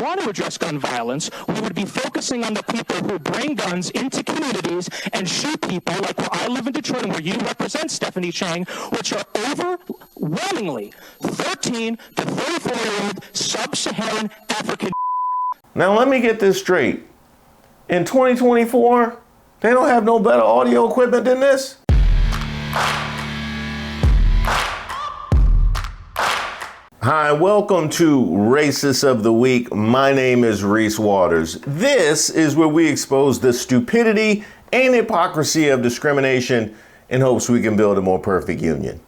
want to address gun violence, we would be focusing on the people who bring guns into communities and shoot people, like where I live in Detroit and where you represent, Stephanie Chang, which are overwhelmingly 13 to 34-year-old Sub Saharan African. Now let me get this straight. In 2024, they don't have no better audio equipment than this? Hi, welcome to Racist of the Week. My name is Reese Waters. This is where we expose the stupidity and hypocrisy of discrimination in hopes we can build a more perfect union.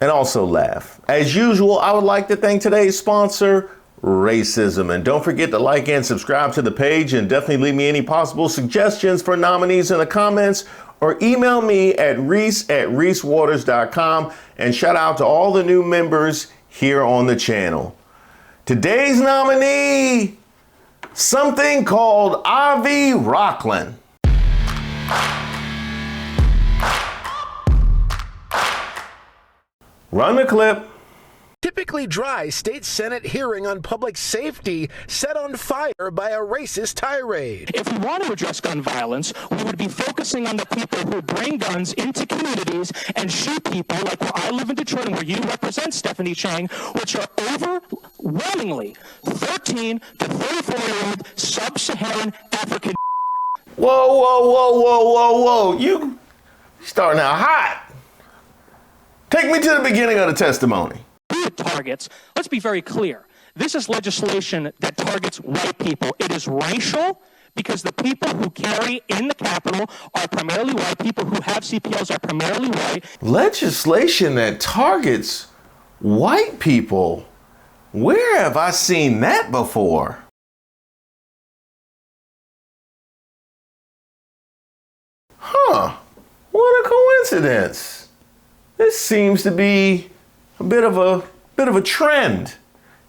And also laugh. As usual, I would like to thank today's sponsor, Racism. And don't forget to like and subscribe to the page, and definitely leave me any possible suggestions for nominees in the comments, or email me at reese@reesewaters.com. And shout out to all the new members here on the channel. Today's nominee, something called Avi Rachlin. Run the clip. Typically dry state Senate hearing on public safety set on fire by a racist tirade. If we want to address gun violence, we would be focusing on the people who bring guns into communities and shoot people, like where I live in Detroit and where you represent, Stephanie Chang, which are overwhelmingly 13 to 34-year-old Sub Saharan African. Whoa. You starting out hot. Take me to the beginning of the testimony. Targets. Let's be very clear. This is legislation that targets white people. It is racial because the people who carry in the Capitol are primarily white. People who have CPLs are primarily white. Legislation that targets white people? Where have I seen that before? Huh. What a coincidence. This seems to be a bit of a trend,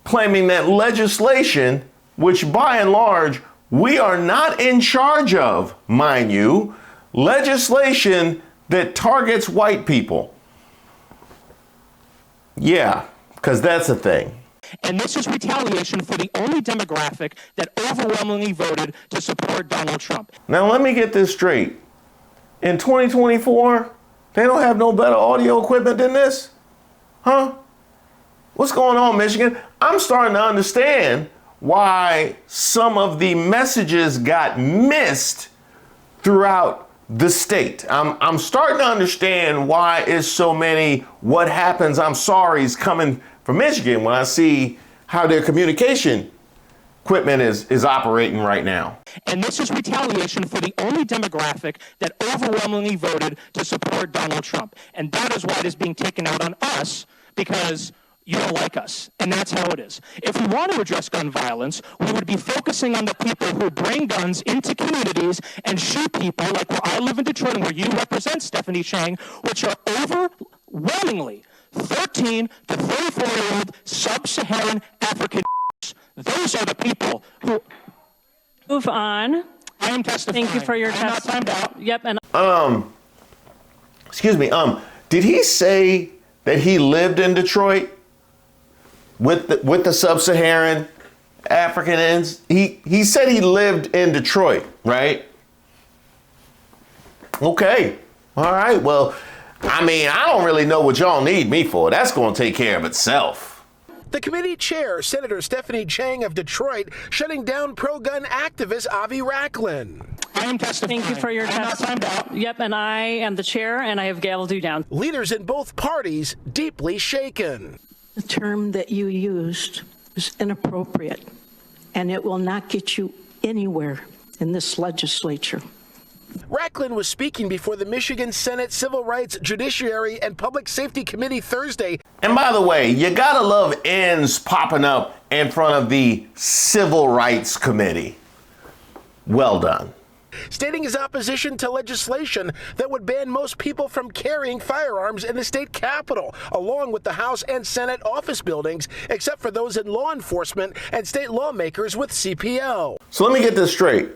claiming that legislation, which by and large we are not in charge of, mind you, legislation that targets white people. Yeah, because that's a thing. And this is retaliation for the only demographic that overwhelmingly voted to support Donald Trump. Now let me get this straight. In 2024, they don't have no better audio equipment than this? Huh? What's going on, Michigan? I'm starting to understand why some of the messages got missed throughout the state. I'm starting to understand why is so many "what happens, I'm sorry's" coming from Michigan when I see how their communication equipment is operating right now. And this is retaliation for the only demographic that overwhelmingly voted to support Donald Trump. And that is why it is being taken out on us, because you don't like us, and that's how it is. If we want to address gun violence, we would be focusing on the people who bring guns into communities and shoot people, like where I live in Detroit and where you represent, Stephanie Chang, which are overwhelmingly 13 to 34-year-old Sub Saharan African. Those are the people who... Move on. I am testifying. Thank you for your testimony. Timed out. Yep. And excuse me. Did he say that he lived in Detroit with the Sub-Saharan African N's? He said he lived in Detroit, right? Okay. All right. Well, I mean, I don't really know what y'all need me for. That's going to take care of itself. The committee chair, Senator Stephanie Chang of Detroit, shutting down pro-gun activist Avi Rachlin. I am testifying. thank you for your testimony. Yep. And I am the chair, and I have gavelled you down. Leaders in both parties deeply shaken. The term that you used is inappropriate, and it will not get you anywhere in this legislature. Rachlin was speaking before the Michigan Senate Civil Rights, Judiciary, and Public Safety Committee Thursday. And by the way, you gotta love N's popping up in front of the Civil Rights Committee. Well done. Stating his opposition to legislation that would ban most people from carrying firearms in the state capitol, along with the House and Senate office buildings, except for those in law enforcement and state lawmakers with CPL. So let me get this straight.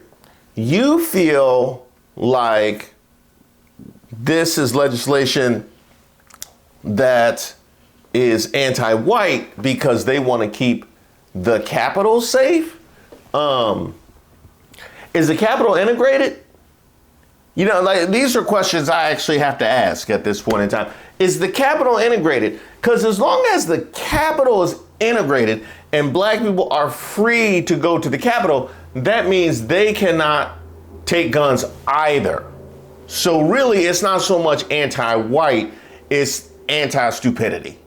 You feel like this is legislation that is anti-white because they want to keep the Capitol safe? Is the Capitol integrated? You know, like, these are questions I actually have to ask at this point in time. Is the Capitol integrated? Because as long as the Capitol is integrated and black people are free to go to the Capitol, that means they cannot take guns either. So really, it's not so much anti-white, it's anti-stupidity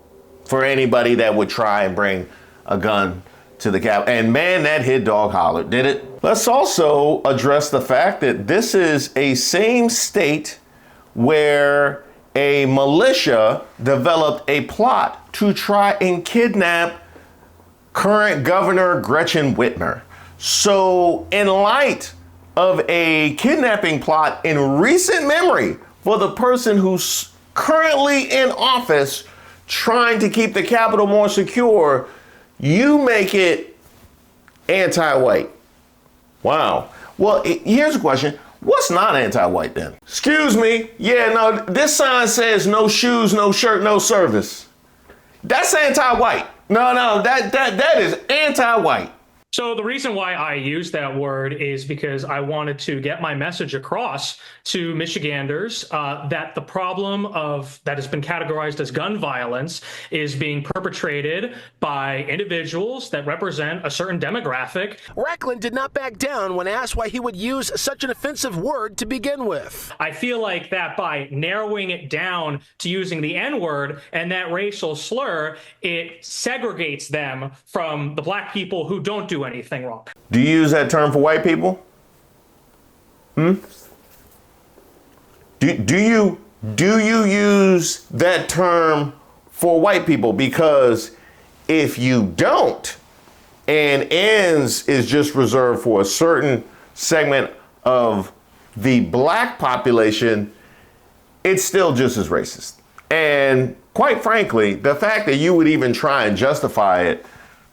for anybody that would try and bring a gun to the Capitol. And man, that hit dog hollered, did it? Let's also address the fact that this is a same state where a militia developed a plot to try and kidnap current Governor Gretchen Whitmer. So in light of a kidnapping plot in recent memory for the person who's currently in office trying to keep the Capitol more secure, you make it anti-white. Wow. Well, here's a question. What's not anti-white then? Excuse me. Yeah, no, this sign says no shoes, no shirt, no service. That's anti-white. No, that is anti-white. So the reason why I use that word is because I wanted to get my message across to Michiganders that the problem that has been categorized as gun violence is being perpetrated by individuals that represent a certain demographic. Rachlin did not back down when asked why he would use such an offensive word to begin with. I feel like that by narrowing it down to using the N-word and that racial slur, it segregates them from the black people who don't do anything wrong. Do you use that term for white people? Do you use that term for white people? Because if you don't, and ends is just reserved for a certain segment of the black population, it's still just as racist. And quite frankly, the fact that you would even try and justify it,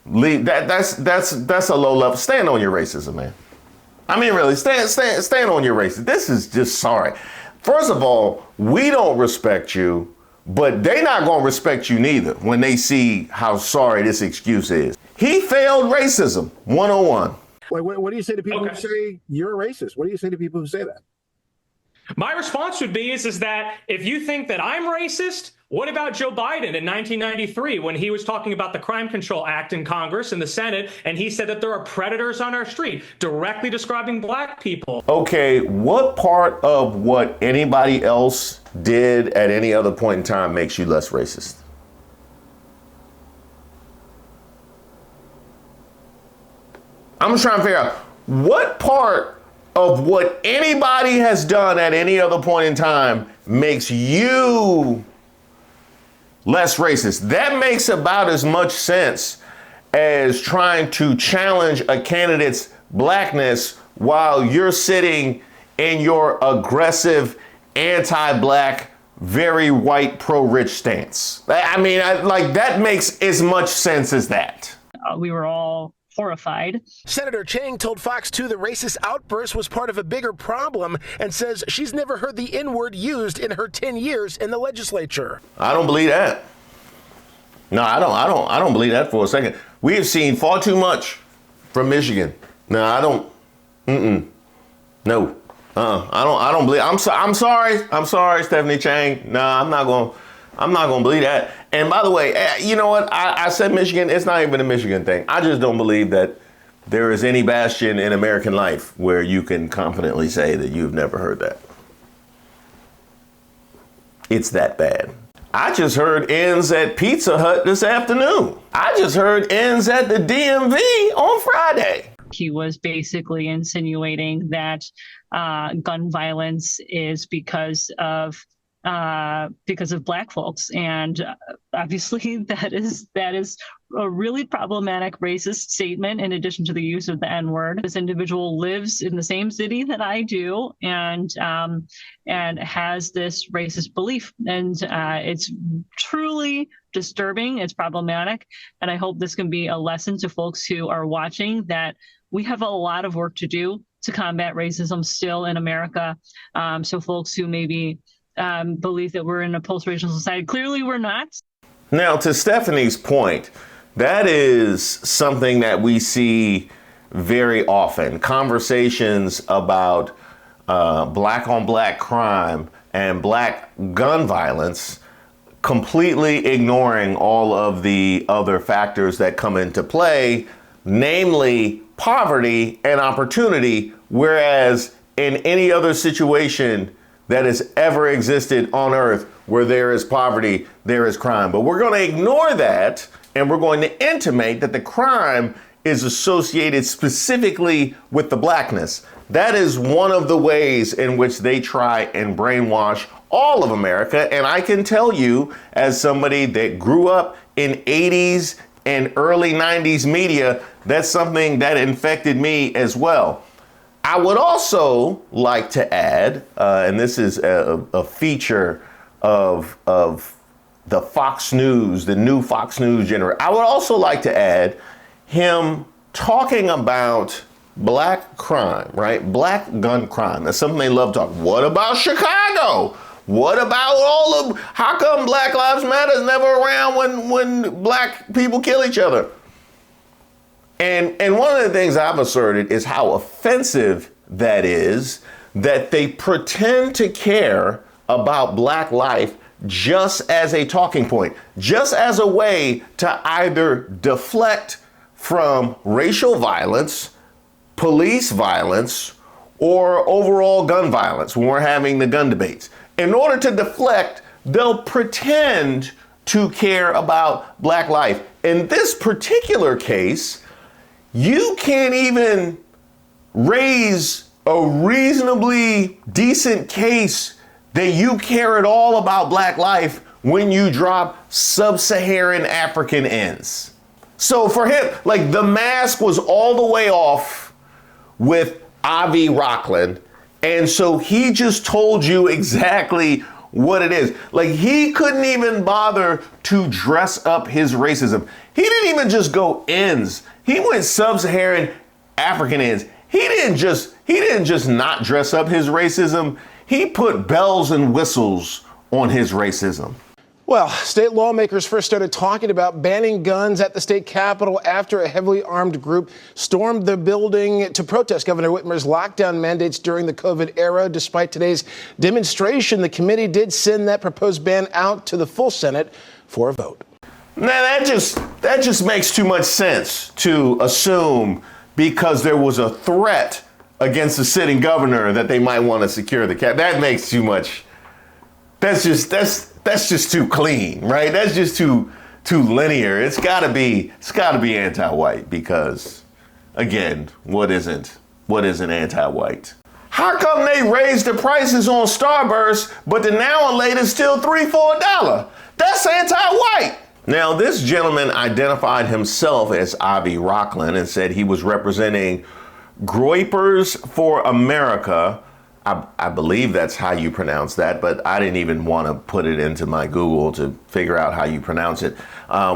that's a low level. Stand on your racism, man. I mean, really, stand on your racism. This is just sorry. First of all, we don't respect you, but they not gonna respect you neither when they see how sorry this excuse is. He failed racism 101. What do you say to people who say you're a racist? What do you say to people who say that? My response would be is that if you think that I'm racist, what about Joe Biden in 1993 when he was talking about the Crime Control Act in Congress and the Senate, and he said that there are predators on our street, directly describing black people? Okay, what part of what anybody else did at any other point in time makes you less racist? I'm just trying to figure out what part of what anybody has done at any other point in time makes you less racist. That makes about as much sense as trying to challenge a candidate's blackness while you're sitting in your aggressive, anti-black, very white, pro-rich stance. I mean, that makes as much sense as that. We were all horrified. Senator Chang told Fox 2 the racist outburst was part of a bigger problem and says she's never heard the N-word used in her 10 years in the legislature. I don't believe that. No, I don't believe that for a second. We have seen far too much from Michigan. No, I don't. No. I don't believe. I'm sorry, Stephanie Chang. No, I'm not gonna believe that. And by the way, you know what? I said Michigan. It's not even a Michigan thing. I just don't believe that there is any bastion in American life where you can confidently say that you've never heard that. It's that bad. I just heard ends at Pizza Hut this afternoon. I just heard ends at the DMV on Friday. He was basically insinuating that gun violence is because of black folks, and obviously that is a really problematic racist statement. In addition to the use of the N-word, this individual lives in the same city that I do, and has this racist belief, and it's truly disturbing. It's problematic, and I hope this can be a lesson to folks who are watching that we have a lot of work to do to combat racism still in America. So folks who maybe believe that we're in a post-racial society. Clearly, we're not. Now, to Stephanie's point, That is something that we see very often. Conversations about black on black crime and black gun violence, completely ignoring all of the other factors that come into play, namely poverty and opportunity, whereas in any other situation that has ever existed on earth where there is poverty, there is crime. But we're going to ignore that, and we're going to intimate that the crime is associated specifically with the blackness. That is one of the ways in which they try and brainwash all of America. And I can tell you, as somebody that grew up in 80s and early 90s media, that's something that infected me as well. I would also like to add, and this is a feature of the Fox News, the new Fox News generation. I would also like to add him talking about black crime, right? Black gun crime. That's something they love talking. What about Chicago? What about all of, how come Black Lives Matter is never around when black people kill each other? And one of the things I've asserted is how offensive that is, that they pretend to care about black life just as a talking point, just as a way to either deflect from racial violence, police violence, or overall gun violence when we're having the gun debates. In order to deflect, they'll pretend to care about black life. In this particular case, you can't even raise a reasonably decent case that you care at all about black life when you drop Sub Saharan African N's. So for him, like, the mask was all the way off with Avi Rachlin. And so he just told you exactly what it is. Like, he couldn't even bother to dress up his racism. He didn't even just go N's. He went Sub-Saharan African N's. He didn't just not dress up his racism. He put bells and whistles on his racism. Well, state lawmakers first started talking about banning guns at the state capitol after a heavily armed group stormed the building to protest Governor Whitmer's lockdown mandates during the COVID era. Despite today's demonstration, the committee did send that proposed ban out to the full Senate for a vote. Now, that just makes too much sense to assume because there was a threat against the sitting governor that they might want to secure the cap. That makes too much. That's just too clean, right? That's just too linear. It's gotta be anti-white because, again, what isn't anti-white? How come they raised the prices on Starburst, but the now and later still $3-4? That's anti-white. Now, this gentleman identified himself as Avi Rachlin and said he was representing Groypers for America. I believe that's how you pronounce that, but I didn't even want to put it into my Google to figure out how you pronounce it,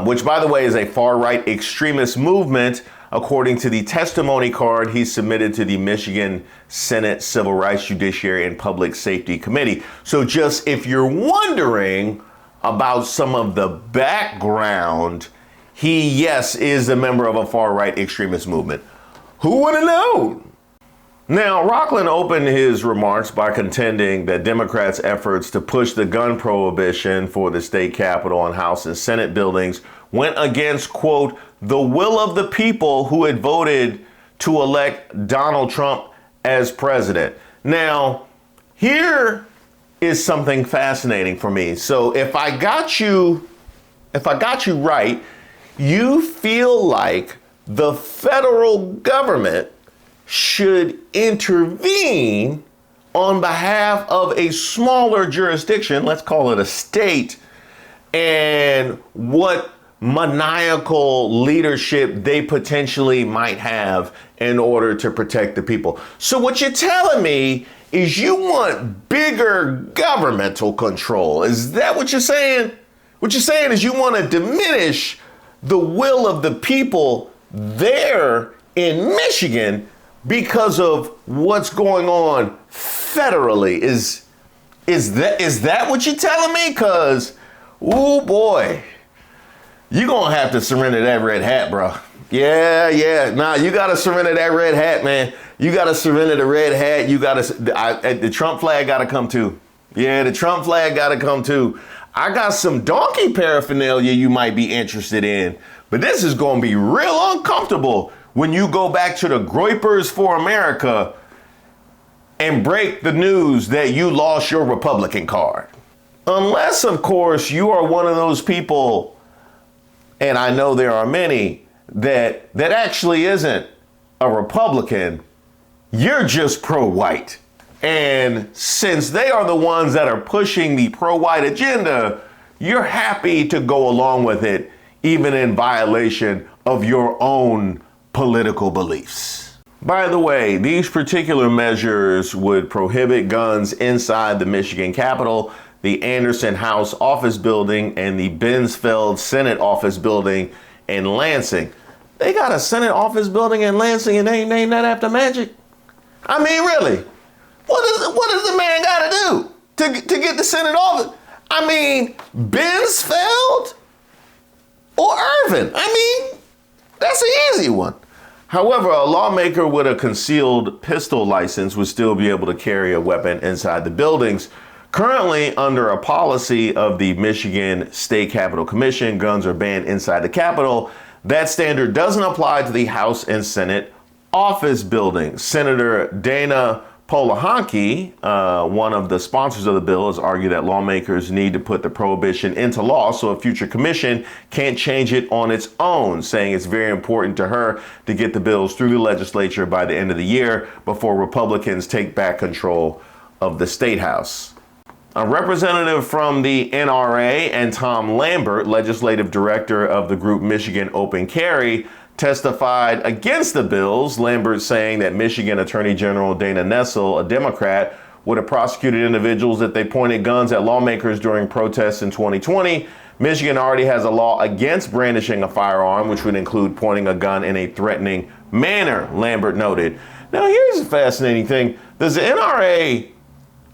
which, by the way, is a far-right extremist movement, according to the testimony card he submitted to the Michigan Senate Civil Rights, Judiciary, and Public Safety Committee. So just if you're wondering about some of the background, he, yes, is a member of a far-right extremist movement. Who would have known? Now, Rachlin opened his remarks by contending that Democrats' efforts to push the gun prohibition for the state capitol and House and Senate buildings went against, quote, the will of the people who had voted to elect Donald Trump as president. Now, here is something fascinating for me. So if I got you right, you feel like the federal government should intervene on behalf of a smaller jurisdiction, let's call it a state, and what maniacal leadership they potentially might have in order to protect the people. So what you're telling me is you want bigger governmental control. Is that what you're saying? What you're saying is you want to diminish the will of the people there in Michigan because of what's going on federally. Is that what you're telling me? Because, oh boy, you're going to have to surrender that red hat, bro. Yeah. Nah, you got to surrender that red hat, man. You got to surrender the red hat. You got to, the Trump flag got to come too. Yeah, the Trump flag got to come too. I got some donkey paraphernalia you might be interested in, but this is going to be real uncomfortable when you go back to the Groypers for America and break the news that you lost your Republican card. Unless, of course, you are one of those people, and I know there are many, that actually isn't a Republican. You're just pro-white. And since they are the ones that are pushing the pro-white agenda, you're happy to go along with it, even in violation of your own political beliefs. By the way, these particular measures would prohibit guns inside the Michigan Capitol, the Anderson House office building, and the Bensfeld Senate office building in Lansing. They got a Senate office building in Lansing and they ain't named that after Magic? I mean, really? What does the man got to do to get the Senate office? I mean, Bensfeld or Irvin? I mean, that's an easy one. However, a lawmaker with a concealed pistol license would still be able to carry a weapon inside the buildings. Currently, under a policy of the Michigan State Capitol Commission, guns are banned inside the Capitol. That standard doesn't apply to the House and Senate office buildings. Senator Dana Polahanki, one of the sponsors of the bill, has argued that lawmakers need to put the prohibition into law so a future commission can't change it on its own, saying it's very important to her to get the bills through the legislature by the end of the year before Republicans take back control of the State House. A representative from the NRA and Tom Lambert, legislative director of the group Michigan Open Carry, testified against the bills. Lambert saying that Michigan Attorney General Dana Nessel, a Democrat, would have prosecuted individuals if they pointed guns at lawmakers during protests in 2020. Michigan already has a law against brandishing a firearm, which would include pointing a gun in a threatening manner, Lambert noted. Now, here's a fascinating thing. Does the NRA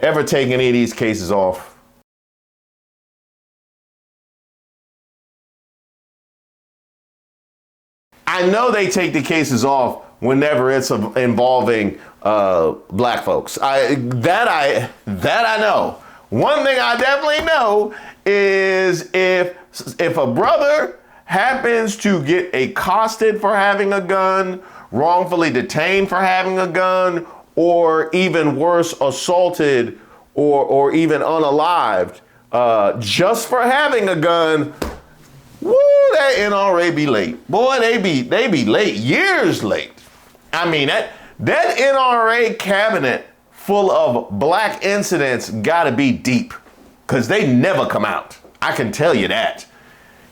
ever take any of these cases off? I know they take the cases off whenever it's involving black folks. That I know. One thing I definitely know is if a brother happens to get accosted for having a gun, wrongfully detained for having a gun, or even worse, assaulted or even unalived just for having a gun, woo, that NRA be late. Boy, they be late, years late. I mean, that NRA cabinet full of black incidents gotta be deep, because they never come out. I can tell you that.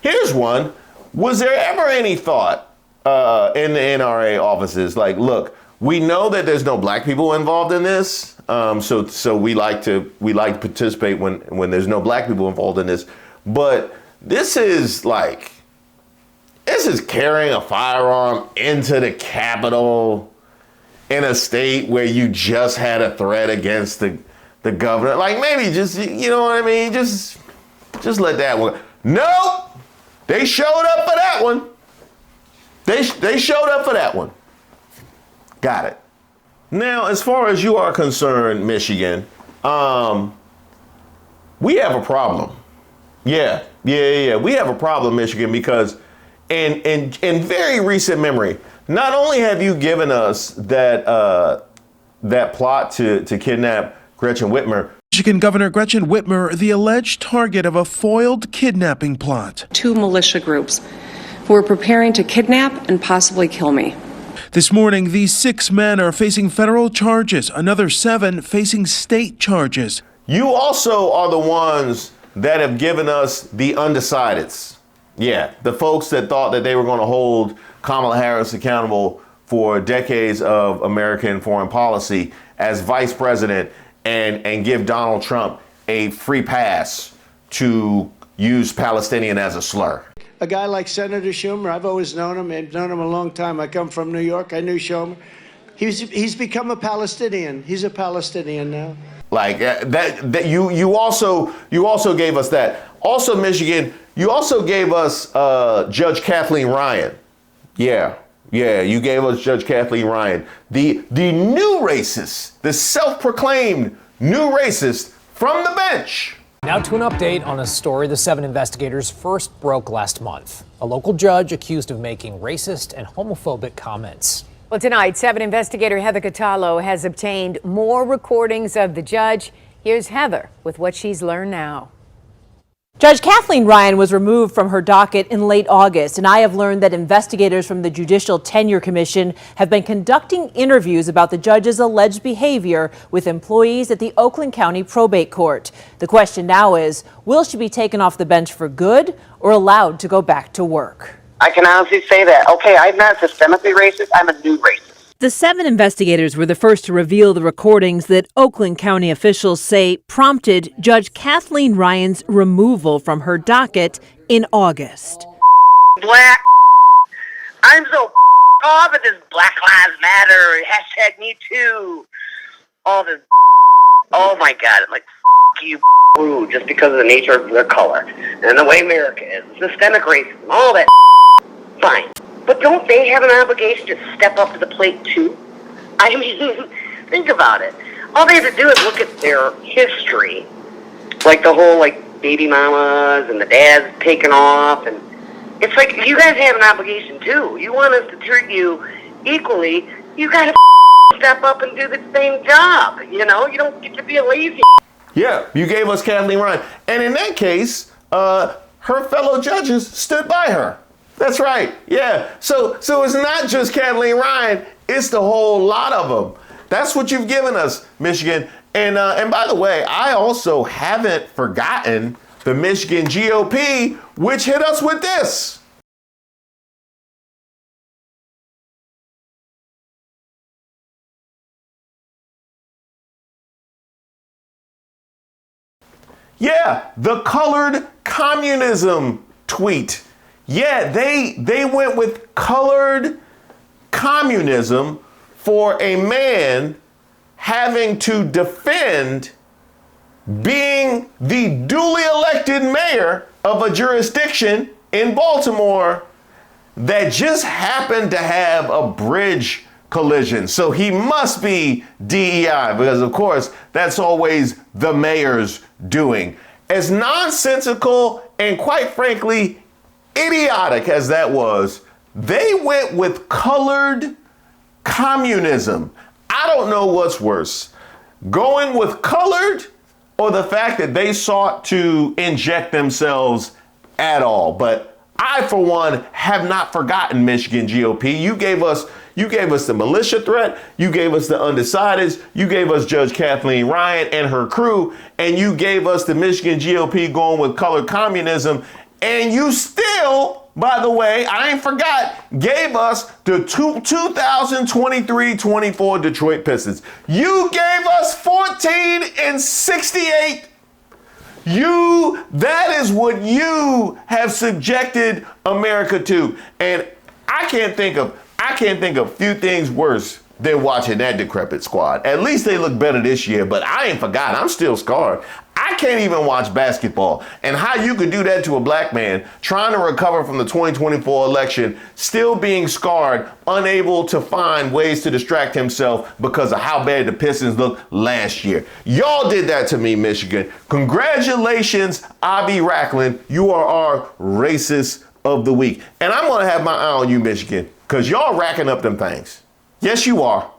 Here's one. Was there ever any thought in the NRA offices, like, look, we know that there's no black people involved in this, so we like to participate when there's no black people involved in this, but this is carrying a firearm into the Capitol in a state where you just had a threat against the governor. Like, maybe just, you know what I mean? Just let that one. Nope. They showed up for that one. They showed up for that one. Got it. Now, as far as you are concerned, Michigan, we have a problem. Yeah. We have a problem, Michigan, because in very recent memory, not only have you given us that plot to kidnap Gretchen Whitmer. Michigan Governor Gretchen Whitmer, the alleged target of a foiled kidnapping plot. 2 militia groups who were preparing to kidnap and possibly kill me. This morning, these 6 men are facing federal charges, another 7 facing state charges. You also are the ones that have given us the undecideds. Yeah, the folks that thought that they were going to hold Kamala Harris accountable for decades of American foreign policy as vice president and give Donald Trump a free pass to use Palestinian as a slur. A guy like Senator Schumer, I've always known him. I've known him a long time. I come from New York. I knew Schumer. He's become a Palestinian. He's a Palestinian now. Like that you also gave us that. Also, Michigan, You also gave us Judge Kathleen Ryan. Yeah, you gave us Judge Kathleen Ryan, the new racist, the self-proclaimed new racist from the bench. Now to an update on a story the 7 investigators first broke last month. A local judge accused of making racist and homophobic comments. Well, tonight, 7 investigator Heather Catallo has obtained more recordings of the judge. Here's Heather with what she's learned now. Judge Kathleen Ryan was removed from her docket in late August, and I have learned that investigators from the Judicial Tenure Commission have been conducting interviews about the judge's alleged behavior with employees at the Oakland County Probate Court. The question now is, will she be taken off the bench for good or allowed to go back to work? I can honestly say that, okay, I'm not systemically racist, I'm a new racist. The 7 investigators were the first to reveal the recordings that Oakland County officials say prompted Judge Kathleen Ryan's removal from her docket in August. Black. I'm so off at this Black Lives Matter, hashtag Me Too. All this. Oh my God, I'm like, you just because of the nature of their color and the way America is, systemic racism, all that. Fine. But don't they have an obligation to step up to the plate too? I mean, think about it. All they have to do is look at their history, like the whole baby mamas and the dads taking off, and it's like you guys have an obligation too. You want us to treat you equally, you gotta step up and do the same job. You know, you don't get to be a lazy. Yeah, you gave us Kathleen Ryan, and in that case, her fellow judges stood by her. That's right. Yeah. So it's not just Kathleen Ryan. It's the whole lot of them. That's what you've given us, Michigan. And by the way, I also haven't forgotten the Michigan GOP, which hit us with this. Yeah, the colored communism tweet. Yeah, they went with colored communism for a man having to defend being the duly elected mayor of a jurisdiction in Baltimore that just happened to have a bridge collision. So he must be DEI because, of course, that's always the mayor's doing. As nonsensical and, quite frankly, idiotic as that was, they went with colored communism. I don't know what's worse, going with colored or the fact that they sought to inject themselves at all. But I, for one, have not forgotten Michigan GOP. You gave us the militia threat. You gave us the undecideds. You gave us Judge Kathleen Ryan and her crew. And you gave us the Michigan GOP going with colored communism. And you still, by the way, I ain't forgot, gave us the 2023-24 Detroit Pistons. You gave us 14-68. That is what you have subjected America to. And I can't think of few things worse than watching that decrepit squad. At least they look better this year, but I ain't forgot. I'm still scarred. I can't even watch basketball. And how you could do that to a black man trying to recover from the 2024 election, still being scarred, unable to find ways to distract himself because of how bad the Pistons looked last year. Y'all did that to me, Michigan. Congratulations, Avi Rachlin. You are our racist of the week. And I'm going to have my eye on you, Michigan, because y'all racking up them things. Yes, you are.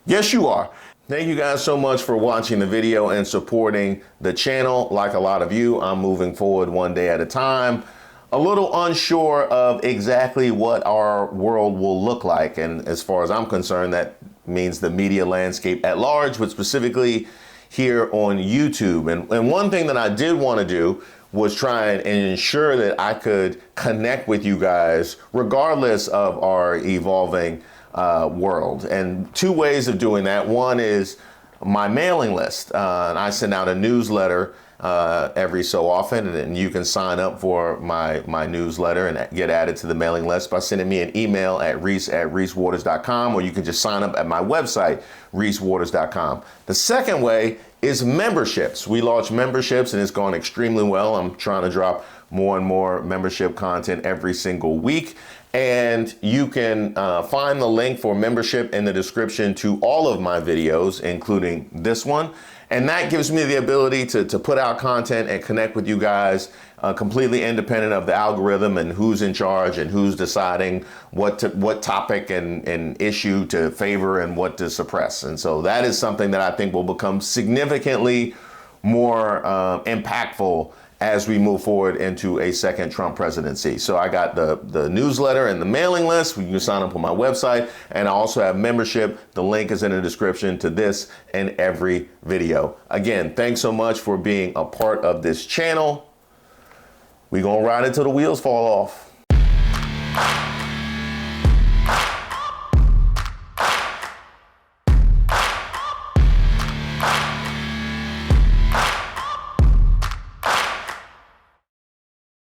Yes, you are. Thank you guys so much for watching the video and supporting the channel. Like a lot of you, I'm moving forward one day at a time. A little unsure of exactly what our world will look like. And as far as I'm concerned, that means the media landscape at large, but specifically here on YouTube. And one thing that I did want to do was try and ensure that I could connect with you guys regardless of our evolving world. And two ways of doing that. One is my mailing list. And I send out a newsletter every so often, and you can sign up for my newsletter and get added to the mailing list by sending me an email at reese@reesewaters.com, or you can just sign up at my website, reesewaters.com. The second way is memberships. We launched memberships and it's gone extremely well. I'm trying to drop more and more membership content every single week. And you can find the link for membership in the description to all of my videos, including this one. And that gives me the ability to put out content and connect with you guys completely independent of the algorithm and who's in charge and who's deciding what topic and issue to favor and what to suppress. And so that is something that I think will become significantly more impactful as we move forward into a second Trump presidency. So I got the newsletter and the mailing list. You can sign up on my website, and I also have membership. The link is in the description to this and every video. Again, thanks so much for being a part of this channel. We gonna ride it till the wheels fall off.